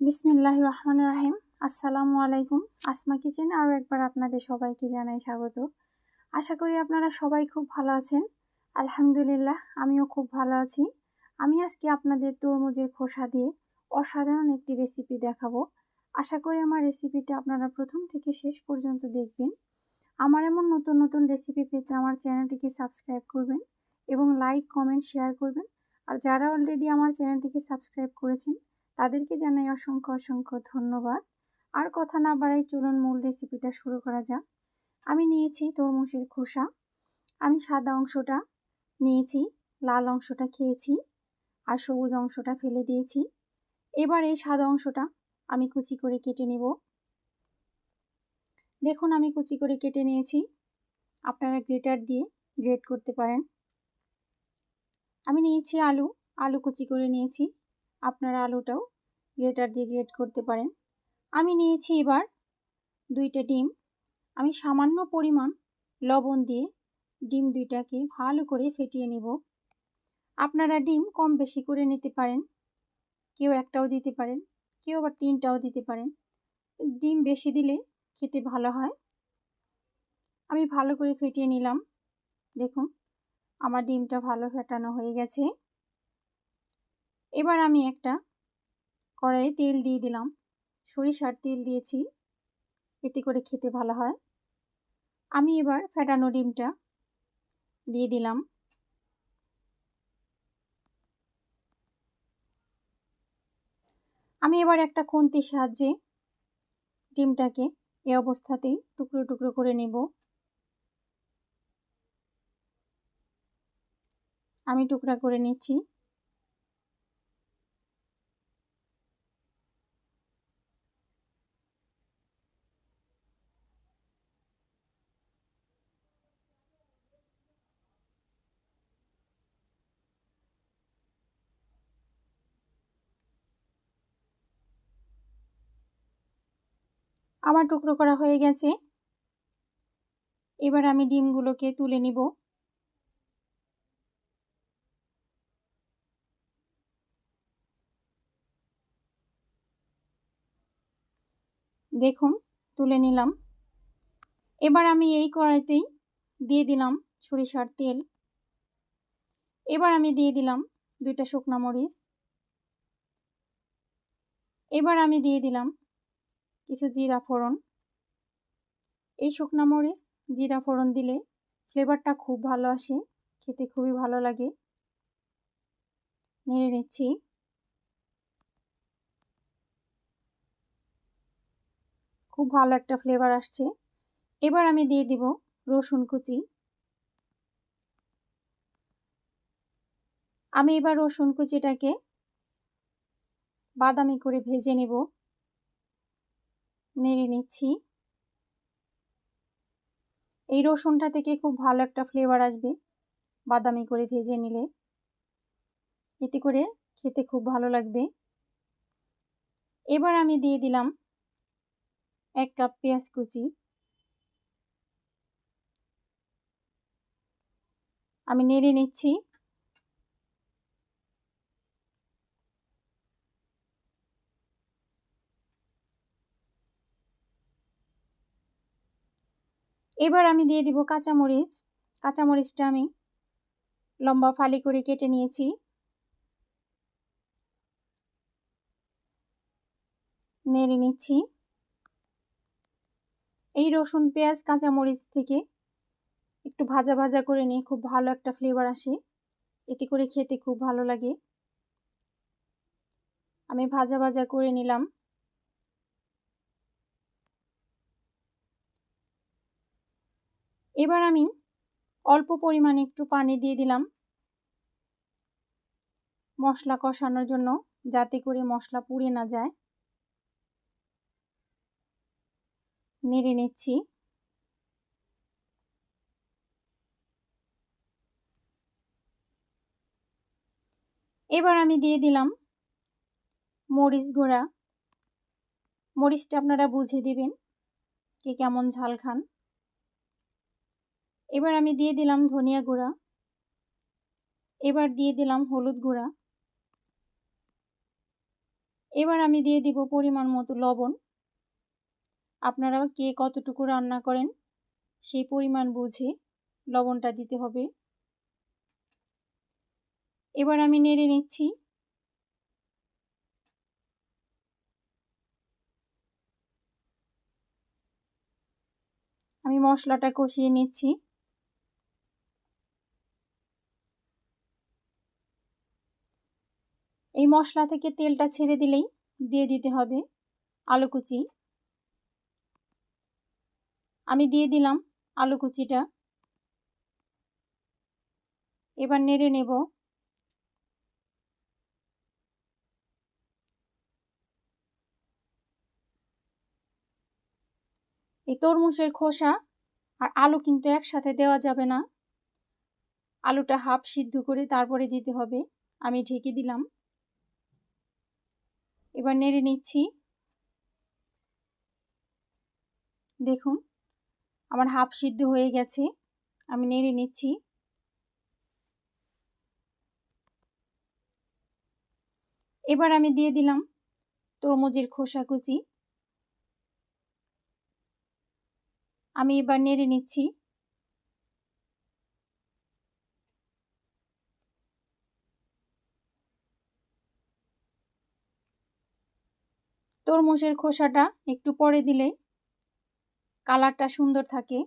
বিসমিল্লাহির রহমানির রহিম। আসসালামু আলাইকুম। আসমা কিচেনে আরও একবার আপনাদের সবাইকে জানাই স্বাগত। আশা করি আপনারা সবাই খুব ভালো আছেন। আলহামদুলিল্লাহ, আমিও খুব ভালো আছি। আমি আজকে আপনাদের তরমুজের খোসা দিয়ে অসাধারণ একটি রেসিপি দেখাবো। আশা করি আমার রেসিপিটা আপনারা প্রথম থেকে শেষ পর্যন্ত দেখবেন। আমার এমন নতুন নতুন রেসিপি পেতে আমার চ্যানেলটিকে সাবস্ক্রাইব করবেন এবং লাইক, কমেন্ট, শেয়ার করবেন। আর যারা অলরেডি আমার চ্যানেলটিকে সাবস্ক্রাইব করেছেন তাদেরকে জানাই অসংখ্য অসংখ্য ধন্যবাদ। আর কথা না বাড়াই চলুন মূল রেসিপিটা শুরু করা যাক। আমি নিয়েছি তরমুজের খোসা। আমি সাদা অংশটা নিয়েছি, লাল অংশটা খেয়েছি আর সবুজ অংশটা ফেলে দিয়েছি। এবার এই সাদা অংশটা আমি কুচি করে কেটে নেব। দেখুন আমি কুচি করে কেটে নিয়েছি। আপনারা গ্রেটার দিয়ে গ্রেট করতে পারেন। আমি নিয়েছি আলু কুচি করে নিয়েছি। আপনারা আলুটাও গ্রেটার দিয়ে গ্রেট করতে পারেন। আমি নিয়েছি এবার 2টা ডিম। আমি সামান্য পরিমাণ লবণ দিয়ে ডিম 2টাকে ভালো করে ফেটিয়ে নেব। আপনারা ডিম কম বেশি করে নিতে পারেন, কেউ একটাও দিতে পারেন, কেউ আবার 3টাও দিতে পারেন। ডিম বেশি দিলে খেতে ভালো হয়। আমি ভালো করে ফেটিয়ে নিলাম। দেখুন আমার ডিমটা ভালো ফেটানো হয়ে গেছে। এবার আমি একটা কড়াইয়ে তেল দিয়ে দিলাম। সরিষার তেল দিয়েছি, এতে করে খেতে ভালো হয়। আমি এবার ফেটানো ডিমটা দিয়ে দিলাম। আমি এবার একটা খুন্তির সাহায্যে ডিমটাকে এই অবস্থাতেই টুকরো টুকরো করে নেব। আমি টুকরা করে নিচ্ছি। আমার টুকরো করা হয়ে গেছে। এবার আমি ডিমগুলোকে তুলে নিব। দেখুন তুলে নিলাম। এবার আমি এই কড়াইতেই দিয়ে দিলাম সরিষার তেল। এবার আমি দিয়ে দিলাম 2টা শুকনো মরিচ। এবার আমি দিয়ে দিলাম কিছু জিরা ফোড়ন। এই শুকনো মরিচ জিরা ফোড়ন দিলে ফ্লেভারটা খুব ভালো আসে, খেতে খুবই ভালো লাগে। নেড়ে নিচ্ছি। খুব ভালো একটা ফ্লেভার আসছে। এবার আমি দিয়ে দিব রসুন কুচি। আমি এবার রসুন কুচিটাকে বাদামি করে ভেজে নেব। নেড়ে নিচ্ছি। এই রসুনটা থেকে খুব ভালো একটা ফ্লেভার আসবে বাদামি করে ভেজে নিলে, এতে করে খেতে খুব ভালো লাগবে। এবার আমি দিয়ে দিলাম 1 কাপ পেঁয়াজ কুচি। আমি নেড়ে নিচ্ছি। এবার আমি দিয়ে দিব কাঁচামরিচ। কাঁচামরিচটা আমি লম্বা ফালি করে কেটে নিয়েছি। নেড়ে নিচ্ছি। এই রসুন, পেঁয়াজ, কাঁচামরিচ থেকে একটু ভাজা ভাজা করে নিয়ে খুব ভালো একটা ফ্লেভার আসে, এতে করে খেতে খুব ভালো লাগে। আমি ভাজা ভাজা করে নিলাম। এবার আমি অল্প পরিমাণে একটু পানি দিয়ে দিলাম মশলা কষানোর জন্য, যাতে করে মশলা পুড়ে না যায়। নেড়ে নিচ্ছি। এবার আমি দিয়ে দিলাম মরিচ গুঁড়া। মরিচটা আপনারা বুঝে দিবেন কে কেমন ঝাল খান। এবার আমি দিয়ে দিলাম ধনিয়া গুঁড়া। এবার দিয়ে দিলাম হলুদ গুঁড়া। এবার আমি দিয়ে দিব পরিমাণ মতো লবণ। আপনারা কে কতটুকু রান্না করেন সেই পরিমাণ বুঝে লবণটা দিতে হবে। এবার আমি নেড়ে নিচ্ছি। আমি মশলাটা কষিয়ে নিচ্ছি। এই মশলা থেকে তেলটা ছেড়ে দিলেই দিয়ে দিতে হবে আলু কুচি। আমি দিয়ে দিলাম আলু কুচিটা। এবার নেড়ে নেব। এই তরমুজের খোসা আর আলু কিন্তু একসাথে দেওয়া যাবে না, আলুটা হাফ সিদ্ধ করে তারপরে দিতে হবে। আমি ঢেকে দিলাম। এবার নেড়ে নিচ্ছি। দেখুন আমার হাফ সিদ্ধ হয়ে গেছে। আমি নেড়ে নিচ্ছি। এবার আমি দিয়ে দিলাম তরমুজের খোসা কুচি। আমি এবার নেড়ে নিচ্ছি। তরমুজের খোসাটা একটু পরে দিলে কালারটা সুন্দর থাকে,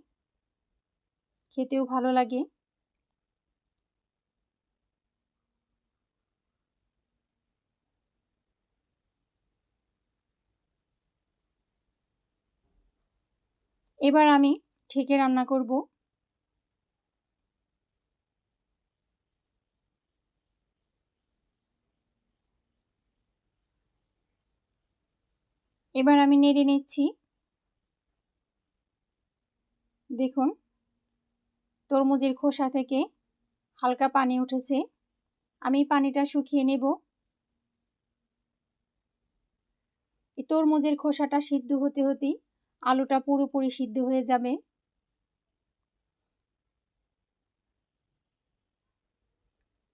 খেতেও ভালো লাগে। এবার আমি ঢেকে রান্না করব। এবার আমি নেড়ে নিচ্ছি। দেখুন তরমুজের খোসা থেকে হালকা পানি উঠেছে। আমি পানিটা শুকিয়ে নেব। এই তরমুজের খোসাটা সিদ্ধ হতে হতেই আলুটা পুরোপুরি সিদ্ধ হয়ে যাবে।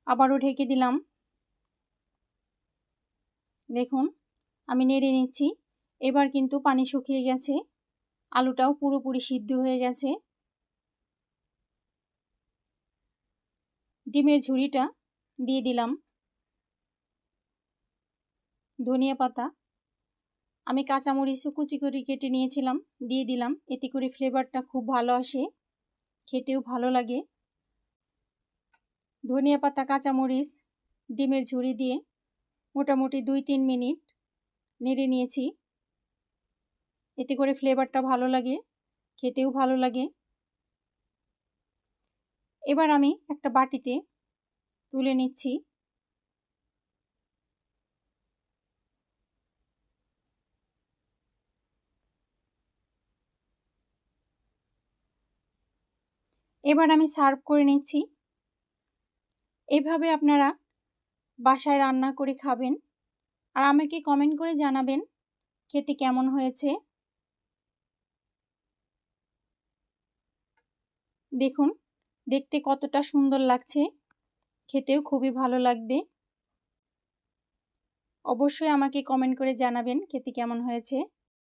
আবারও ঢেকে দিলাম। দেখুন আমি নেড়ে নিচ্ছি। এবার কিন্তু পানি শুকিয়ে গেছে, আলুটাও পুরোপুরি সিদ্ধ হয়ে গেছে। ডিমের ঝুড়িটা দিয়ে দিলাম। ধনিয়া পাতা, আমি কাঁচামরিচও কুচি করে কেটে নিয়েছিলাম, দিয়ে দিলাম। এতে করে ফ্লেভারটা খুব ভালো আসে, খেতেও ভালো লাগে। ধনিয়া পাতা, কাঁচামরিচ, ডিমের ঝুড়ি দিয়ে মোটামুটি 2-3 মিনিট নেড়ে নিয়েছি। এতে করে ফ্লেভারটা ভালো লাগে, খেতেও ভালো লাগে। এবার আমি একটা বাটিতে তুলে নিচ্ছি। এবার আমি সার্ভ করে নিচ্ছি। এভাবে আপনারা বাসায় রান্না করে খাবেন আর আমাকে কমেন্ট করে জানাবেন খেতে কেমন হয়েছে। দেখুন দেখতে কতটা সুন্দর লাগছে, খেতেও খুবই ভালো লাগবে। অবশ্যই আমাকে কমেন্ট করে জানাবেন খেতে কেমন হয়েছে।